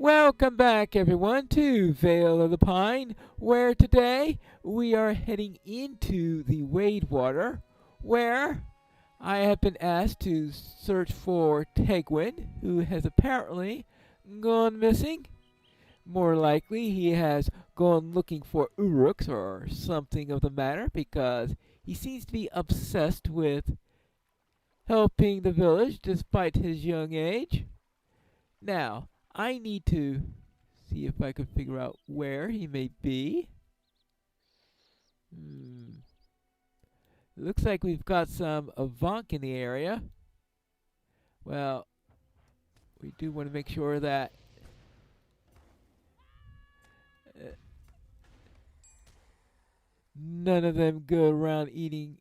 Welcome back, everyone, to Vale of the Pine, where today we are heading into the Wade Water, where I have been asked to search for Tegwin, who has apparently gone missing. More likely, he has gone looking for Uruks or something of the matter, because he seems to be obsessed with helping the village despite his young age. Now, I need to see if I can figure out where he may be. It looks like we've got some Avank in the area. Well, we do want to make sure that none of them go around eating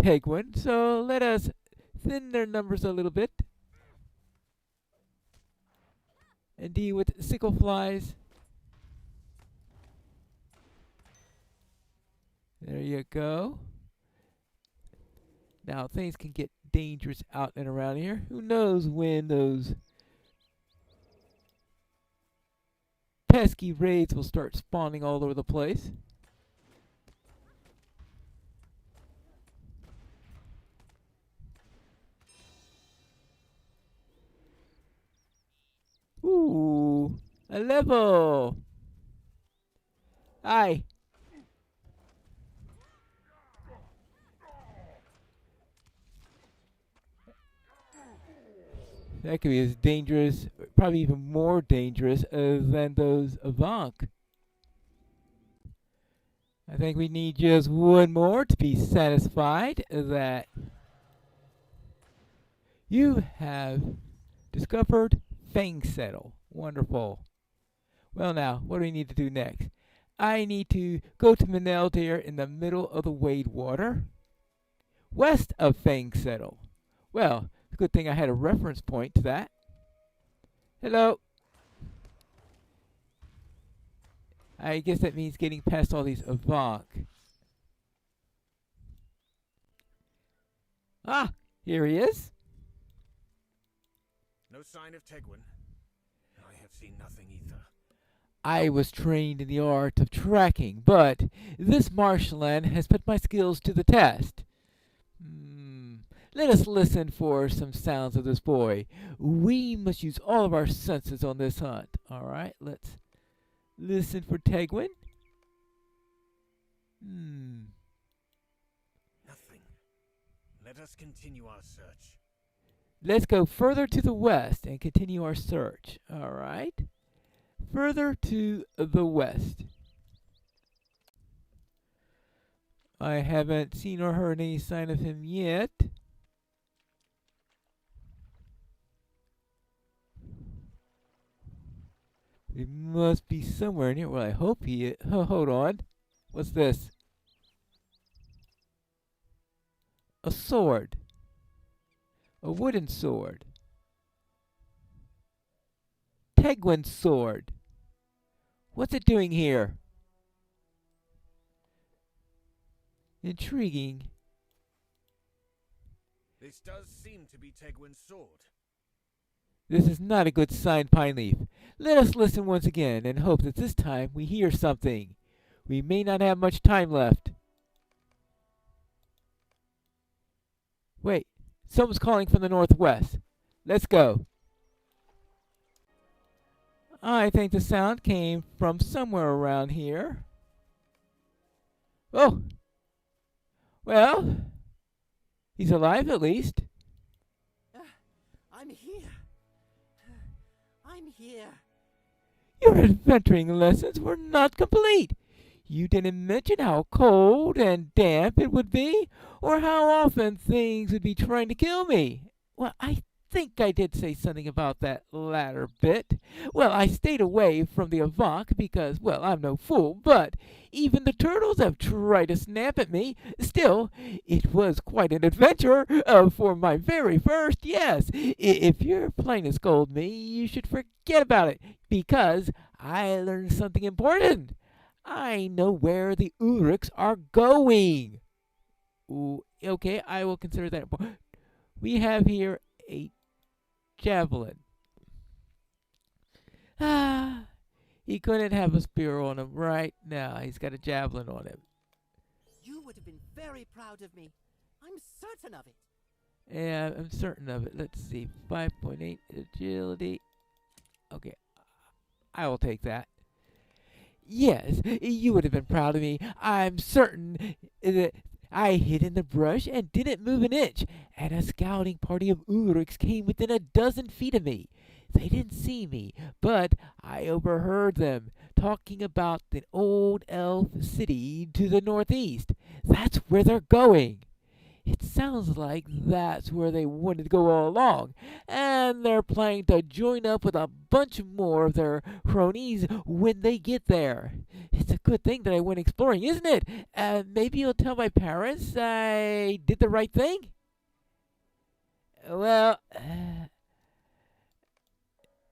Tegwin. So let us thin their numbers a little bit and deal with sickle flies. There you go. Now, things can get dangerous out and around here. Who knows when those pesky wraiths will start spawning all over the place. Ooh, a level. Hi. That could be as dangerous, probably even more dangerous than those Avank. I think we need just one more to be satisfied that you have discovered Fang Settle. Wonderful. Well, now, what do we need to do next? I need to go to Maneldir in the middle of the Wade Water, west of Fang Settle. Well, it's a good thing I had a reference point to that. Hello. I guess that means getting past all these Avank. Ah, here he is. No sign of Tegwin. I have seen nothing either. I was trained in the art of tracking, but this marshland has put my skills to the test. Let us listen for some sounds of this boy. We must use all of our senses on this hunt. All right, let's listen for Tegwin. Nothing. Let us continue our search. Let's go further to the west and continue our search. All right. Further to the west. I haven't seen or heard any sign of him yet. He must be somewhere near. Well, I hope he is. Oh, hold on. What's this? A sword. A wooden sword. Tegwin's sword. What's it doing here? Intriguing. This does seem to be Tegwin's sword. This is not a good sign, Pineleaf. Let us listen once again and hope that this time we hear something. We may not have much time left. Wait, someone's calling from the northwest. Let's go. I think the sound came from somewhere around here. Oh! Well, he's alive at least. I'm here. I'm here. Your adventuring lessons were not complete. You didn't mention how cold and damp it would be, or how often things would be trying to kill me. Well, I think I did say something about that latter bit. Well, I stayed away from the Avank because, well, I'm no fool, but even the turtles have tried to snap at me. Still, it was quite an adventure for my very first, yes. If you're planning to scold me, you should forget about it, because I learned something important. I know where the Uruks are going. Ooh, okay, I will consider that important. We have here a javelin. He couldn't have a spear on him right now. He's got a javelin on him. You would have been very proud of me. I'm certain of it. Yeah, I'm certain of it. Let's see. 5.8 agility. Okay. I will take that. Yes, you would have been proud of me. I'm certain that I hid in the brush and didn't move an inch, and a scouting party of Ulrichs came within a dozen feet of me. They didn't see me, but I overheard them talking about the old elf city to the northeast. That's where they're going. It sounds like that's where they wanted to go all along, and they're planning to join up with a bunch more of their cronies when they get there. It's a good thing that I went exploring, isn't it? Maybe you'll tell my parents I did the right thing? Well,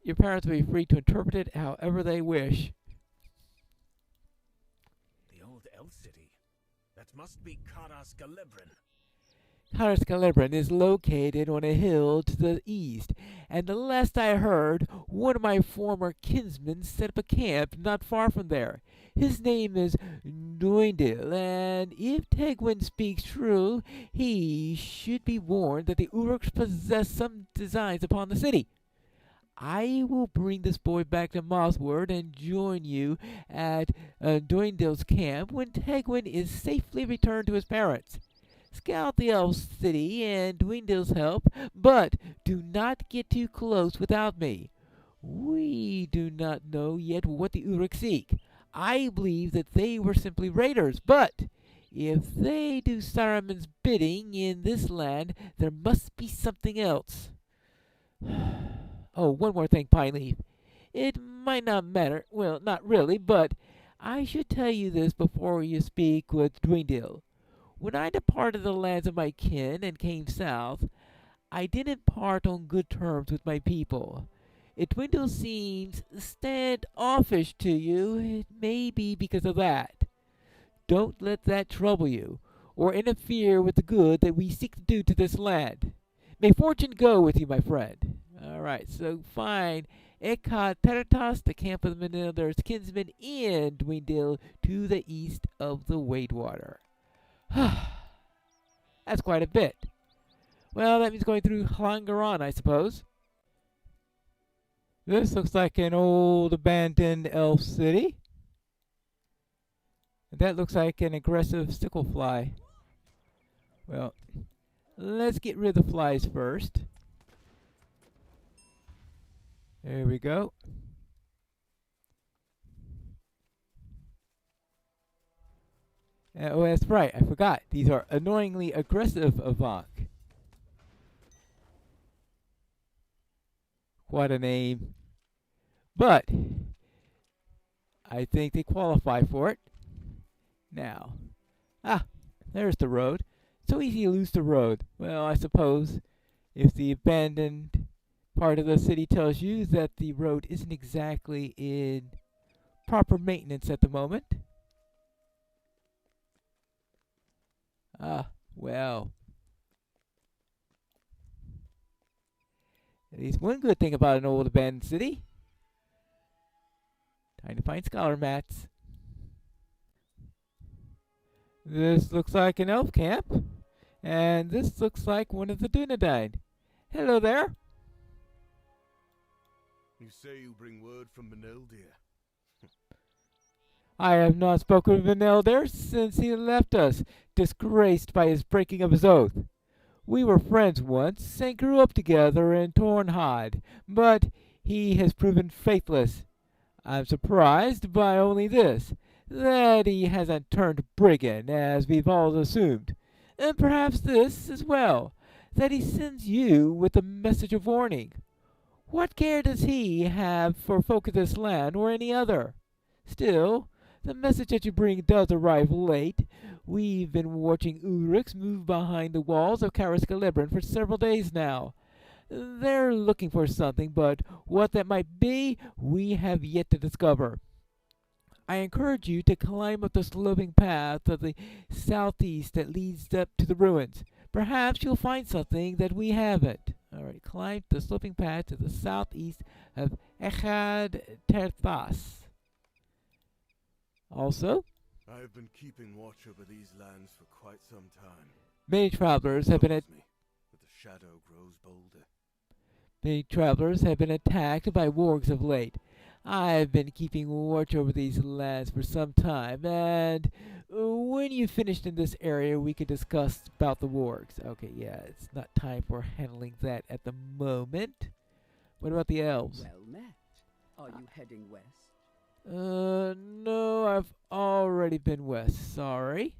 your parents will be free to interpret it however they wish. The old elf city. That must be Caras Gelebren. Caras Gelebren is located on a hill to the east, and the last I heard, one of my former kinsmen set up a camp not far from there. His name is Doindil, and if Tegwin speaks true, he should be warned that the Uruks possess some designs upon the city. I will bring this boy back to Mossward and join you at Doindil's camp when Tegwin is safely returned to his parents. Scout the elf city and Dwindle's help, but do not get too close without me. We do not know yet what the Uruk seek. I believe that they were simply raiders, but if they do Saruman's bidding in this land, there must be something else. Oh, one more thing, Pineleaf. It might not matter, well, not really, but I should tell you this before you speak with Dwindle. When I departed the lands of my kin and came south, I didn't part on good terms with my people. If Dwindle seems standoffish to you, it may be because of that. Don't let that trouble you, or interfere with the good that we seek to do to this land. May fortune go with you, my friend. All right, so find Ekad Tertas, the camp of the Manilder's kinsmen, in Dwindle to the east of the Wadewater. That's quite a bit. Well, that means going through Hlangaran, I suppose. This looks like an old abandoned elf city. That looks like an aggressive sticklefly. Well, let's get rid of the flies first. There we go. Oh, that's right. I forgot. These are annoyingly aggressive Avank. What a name. But I think they qualify for it. Now. There's the road. So easy to lose the road. Well, I suppose if the abandoned part of the city tells you that the road isn't exactly in proper maintenance at the moment. Well. At least one good thing about an old abandoned city. Time to find scholar mats. This looks like an elf camp. And this looks like one of the Dunedain. Hello there. You say you bring word from Manel, dear? I have not spoken with Elder since he left us, disgraced by his breaking of his oath. We were friends once, and grew up together in Tornhod, but he has proven faithless. I'm surprised by only this, that he hasn't turned brigand, as we've all assumed. And perhaps this as well, that he sends you with a message of warning. What care does he have for folk of this land or any other? Still, the message that you bring does arrive late. We've been watching Ulrichs move behind the walls of Caras Gelebren for several days now. They're looking for something, but what that might be, we have yet to discover. I encourage you to climb up the sloping path of the southeast that leads up to the ruins. Perhaps you'll find something that we haven't. All right, climb the sloping path to the southeast of Echad Terthas. Also, I have been keeping watch over these lands for quite some time. many travelers have been Troubles me, but the shadow grows bolder. many travelers have been attacked by wargs of late. I've been keeping watch over these lands for some time, and when you've finished in this area, we can discuss about the wargs. Okay, yeah, it's not time for handling that at the moment. What about the elves? Well met. Are you heading west? No, I've already been west. Sorry.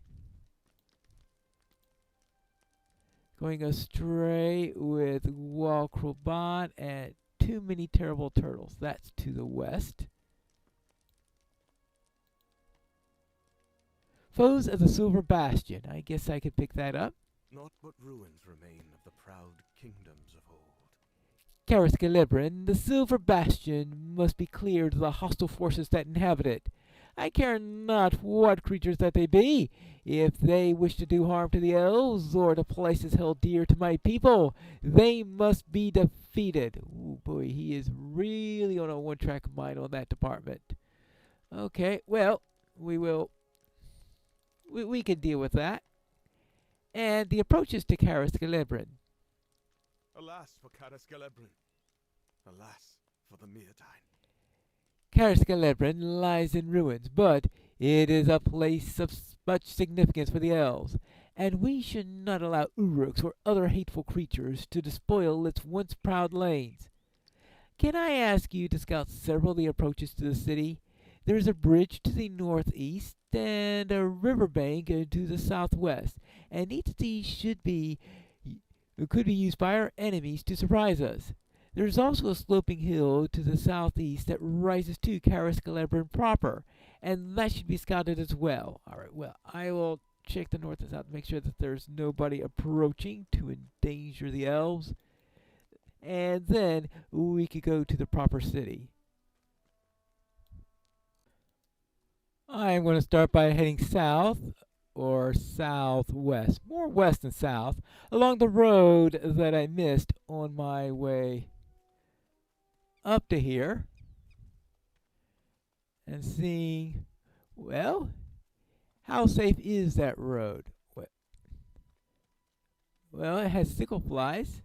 Going astray with Walkrobot and too many terrible turtles. That's to the west. Foes of the Silver Bastion. I guess I could pick that up. Not but ruins remain of the proud kingdoms of old. Caras Gelebren, the Silver Bastion must be cleared of the hostile forces that inhabit it. I care not what creatures that they be. If they wish to do harm to the elves or to places held dear to my people, they must be defeated. Ooh, boy, he is really on a one-track mind on that department. Okay, well, we can deal with that. And the approaches to Caras Gelebren. Alas for Caras Gelebren. Alas for the Meodine. Caras Gelebren lies in ruins, but it is a place of much significance for the elves, and we should not allow uruks or other hateful creatures to despoil its once proud lanes. Can I ask you to scout several of the approaches to the city? There is a bridge to the northeast and a riverbank to the southwest, and each of these could be used by our enemies to surprise us. There is also a sloping hill to the southeast that rises to Caras Gelebren proper, and that should be scouted as well. Alright, well, I will check the north and south to make sure that there's nobody approaching to endanger the elves. And then we could go to the proper city. I'm going to start by heading south or southwest, more west than south, along the road that I missed on my way up to here, and seeing, well, how safe is that road? Well, it has sickle flies.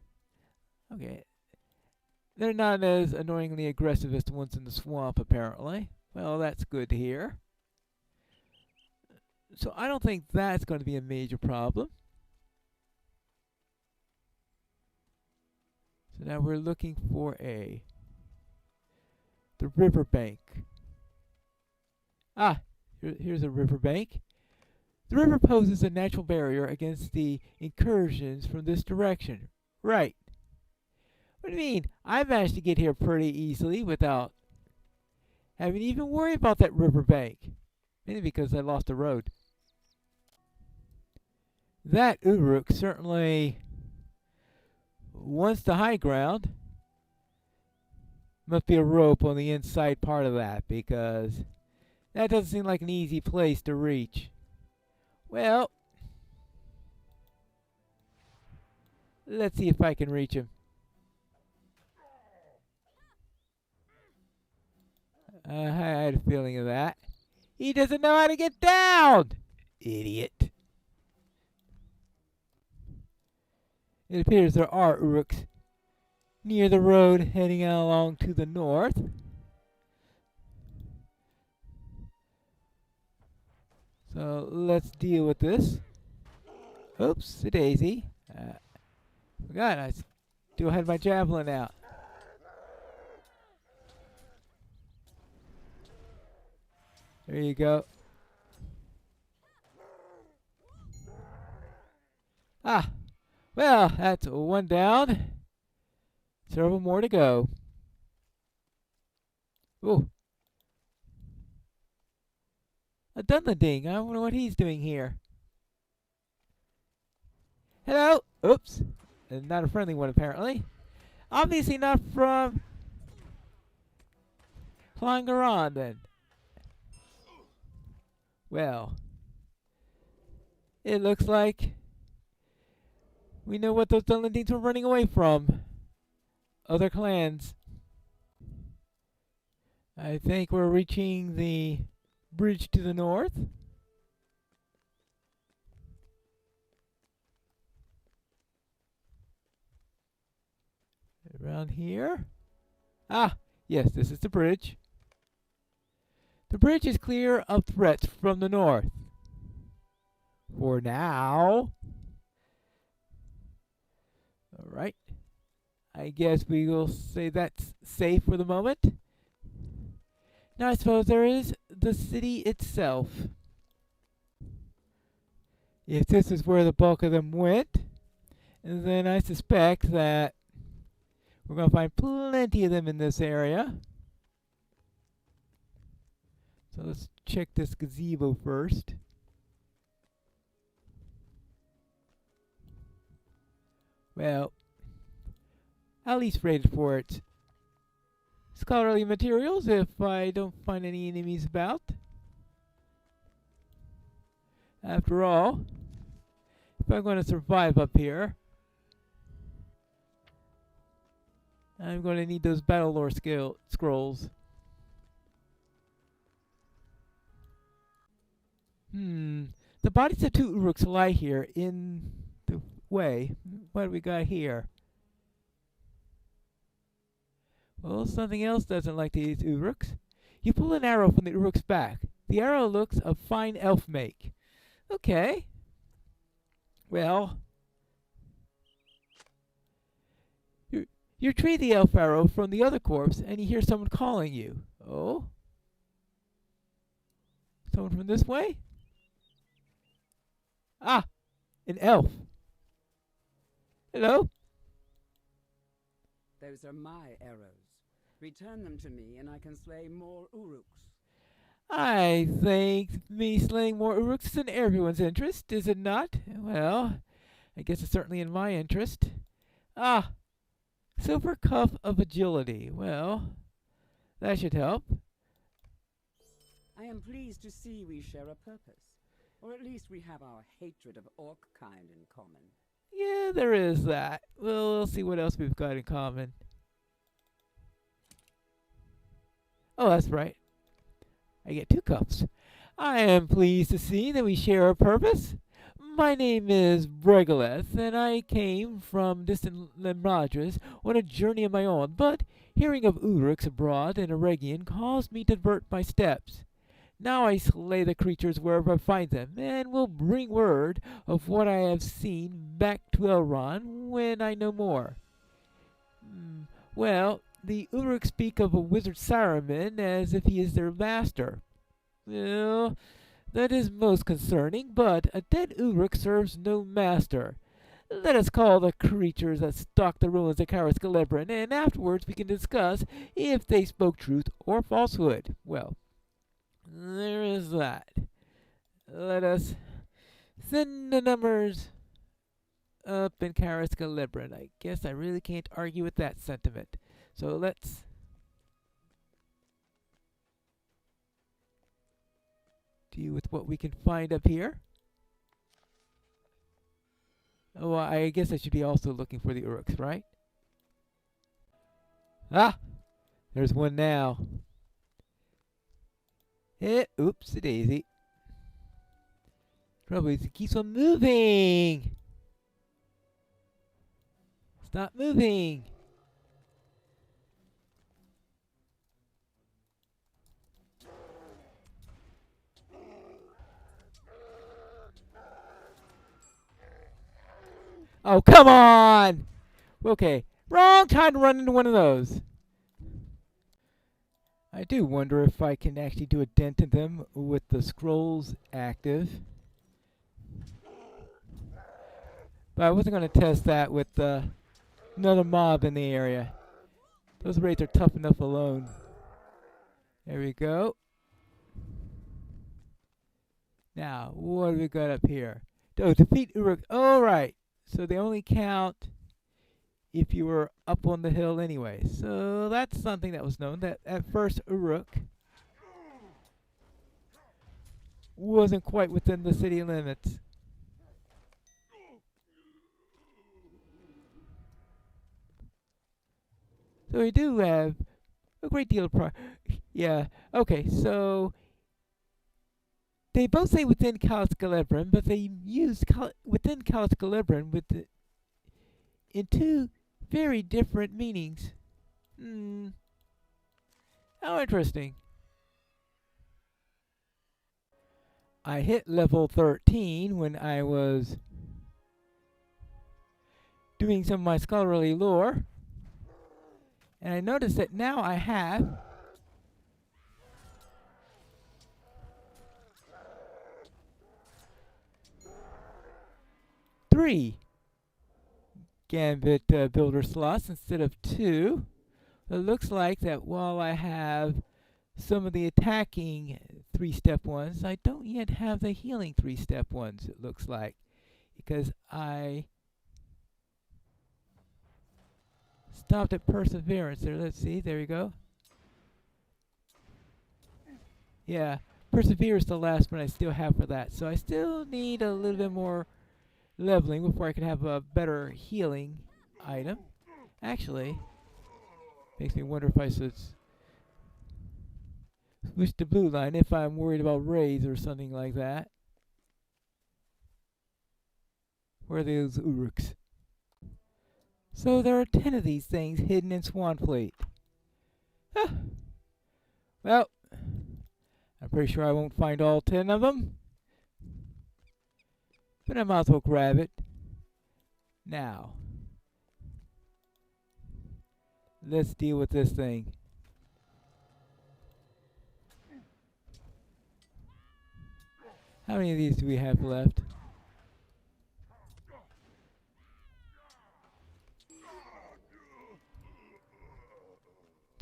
Okay. They're not as annoyingly aggressive as the ones in the swamp, apparently. Well, that's good to hear. So I don't think that's going to be a major problem. So now we're looking for the riverbank. Ah, here's a riverbank. The river poses a natural barrier against the incursions from this direction. Right. What do you mean? I managed to get here pretty easily without having to even worry about that riverbank. Mainly because I lost the road. That Uruk certainly wants the high ground. Must be a rope on the inside part of that, because that doesn't seem like an easy place to reach. Well, let's see if I can reach him. I had a feeling of that. He doesn't know how to get down! Idiot. It appears there are Uruks near the road heading along to the north. So let's deal with this. Oops, a daisy. Forgot I still had my javelin out. There you go. Ah, well, that's one down. Several more to go. Ooh. A Dunlending. I wonder what he's doing here. Hello. Oops. Not a friendly one, apparently. Obviously not from Plangaron, then. Well, it looks like we know what those Dunlendings were running away from. Other clans. I think we're reaching the bridge to the north. Around here. Ah, yes, this is the bridge. The bridge is clear of threats from the north. For now. Alright. I guess we will say that's safe for the moment. Now I suppose there is the city itself. If this is where the bulk of them went, then I suspect that we're going to find plenty of them in this area. So let's check this gazebo first. Well, at least rated for its scholarly materials if I don't find any enemies about. After all, if I'm going to survive up here, I'm going to need those battle lore scrolls. The bodies of 2 Uruks lie here in the way. What do we got here? Well, something else doesn't like these Uruks. You pull an arrow from the Uruk's back. The arrow looks of fine elf make. Okay. Well, you retrieve the elf arrow from the other corpse, and you hear someone calling you. Oh? Someone from this way? Ah! An elf. Hello? Those are my arrows. Return them to me, and I can slay more Uruks. I think me slaying more Uruks is in everyone's interest, is it not? Well, I guess it's certainly in my interest. Ah! Silver Cuff of Agility. Well, that should help. I am pleased to see we share a purpose. Or at least we have our hatred of orc kind in common. Yeah, there is that. Well, we'll see what else we've got in common. Oh, that's right. I get 2 cups. I am pleased to see that we share a purpose. My name is Bregaleth, and I came from distant Lemradras on a journey of my own, but hearing of Uruks abroad in Eregion caused me to divert my steps. Now I slay the creatures wherever I find them, and will bring word of what I have seen back to Elrond when I know more. Well, the Uruk speak of a wizard Saruman as if he is their master. Well, that is most concerning, but a dead Uruk serves no master. Let us call the creatures that stalk the ruins of Caras Gelebren, and afterwards we can discuss if they spoke truth or falsehood. Well, there is that. Let us send the numbers up in Caras Gelebren. I guess I really can't argue with that sentiment. So let's deal with what we can find up here. Oh, I guess I should be also looking for the Uruks, right? Ah! There's one now. Oops, a daisy. Trouble is it keeps on moving. Stop moving. Oh, come on! Okay, wrong time to run into one of those. I do wonder if I can actually do a dent in them with the scrolls active. But I wasn't going to test that with another mob in the area. Those raids are tough enough alone. There we go. Now, what do we got up here? Oh, defeat Uruk. Alright. So they only count if you were up on the hill anyway. So that's something that was known, that at first Uruk wasn't quite within the city limits. So we do have a great deal of yeah, okay, so They both say within Caras Gelebren, but they use within Caras Gelebren in two very different meanings. How interesting. I hit level 13 when I was doing some of my scholarly lore, and I noticed that now I have three Gambit builder slots instead of two. It looks like that while I have some of the attacking 3-step ones, I don't yet have the healing 3-step ones, it looks like, because I stopped at perseverance there. Let's see, there we go. Yeah, persevere is the last one I still have for that, so I still need a little bit more leveling before I can have a better healing item. Actually, makes me wonder if I should switch to blue line if I'm worried about wraiths or something like that. Where are those uruks? So there are 10 of these things hidden in Swanfleet. Well, I'm pretty sure I won't find all 10 of them, but I might as well grab it. Now, let's deal with this thing. How many of these do we have left?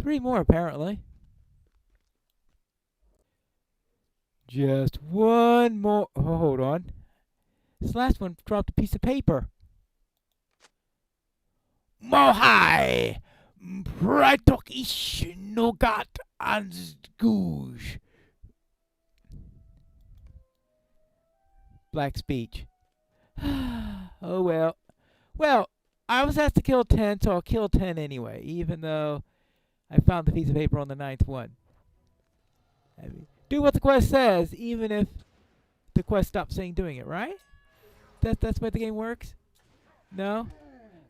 Three more, apparently. Just one more. Oh, hold on. This last one dropped a piece of paper. Mohai! Pratok ish nogat ansgoosh. Black speech. Oh well. Well, I was asked to kill 10, so I'll kill 10 anyway, even though I found the piece of paper on the 9th one. I mean, do what the quest says, even if the quest stops saying doing it, right? That's why the game works? No?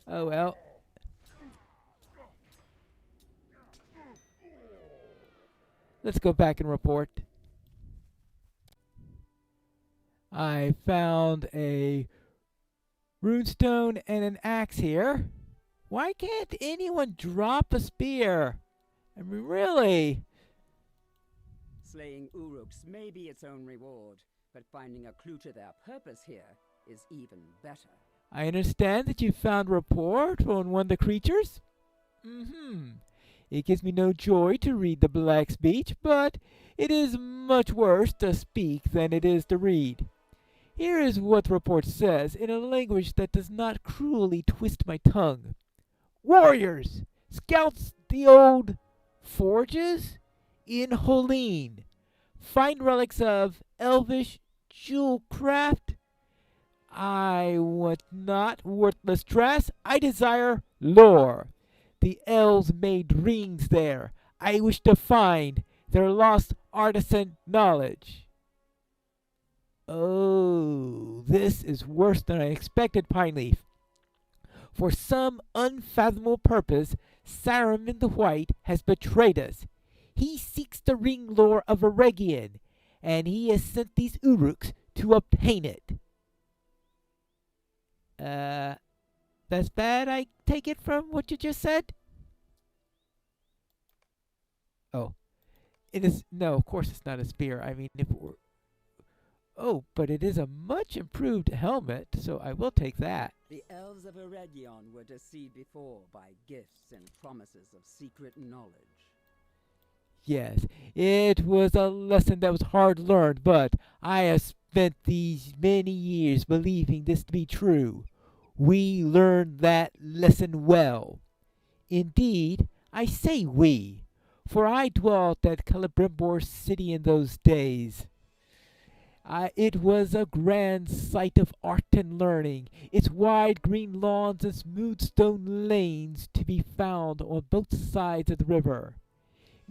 Oh well. Let's go back and report. I found a runestone and an axe here. Why can't anyone drop a spear? I mean, really? Slaying uruks may be its own reward, but finding a clue to their purpose here is even better. I understand that you found a report on one of the creatures. It gives me no joy to read the black speech, but it is much worse to speak than it is to read. Here is what the report says in a language that does not cruelly twist my tongue. Warriors, scouts the old forges in Holeen. Find relics of elvish jewel craft. I want not worthless dress. I desire lore. The elves made rings there. I wish to find their lost artisan knowledge. Oh, this is worse than I expected, Pineleaf. For some unfathomable purpose, Saruman the White has betrayed us. He seeks the ring lore of Eregion, and he has sent these uruks to obtain it. That's bad, I take it from what you just said? Oh. It is, no, of course it's not a spear. I mean, if it were... Oh, but it is a much improved helmet, so I will take that. The elves of Eregion were deceived before by gifts and promises of secret knowledge. Yes, it was a lesson that was hard learned, but I have spent these many years believing this to be true. We learned that lesson well. Indeed, I say we, for I dwelt at Celebrimbor city in those days. It was a grand sight of art and learning, its wide green lawns and smooth stone lanes to be found on both sides of the river.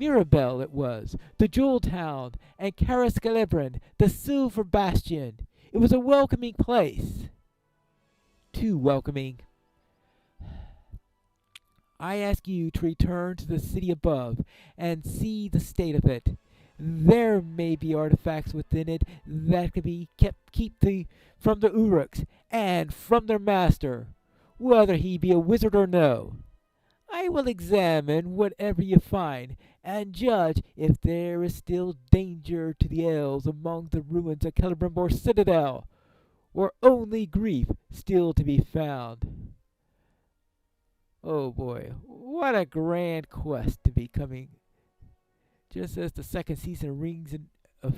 Mirabelle it was, the Jewel Town, and Caras Gelebren, the Silver Bastion. It was a welcoming place. Too welcoming. I ask you to return to the city above and see the state of it. There may be artifacts within it that can be keep from the Uruks and from their master, whether he be a wizard or no. I will examine whatever you find and judge if there is still danger to the elves among the ruins of Gelebren Citadel, or only grief still to be found. Oh boy, what a grand quest to be coming just as the second season of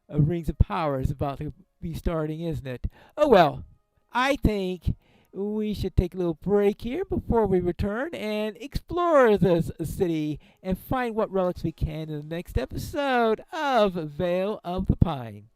Rings of Power is about to be starting, isn't it? Oh well, I think we should take a little break here before we return and explore this city and find what relics we can in the next episode of Vale of the Pine.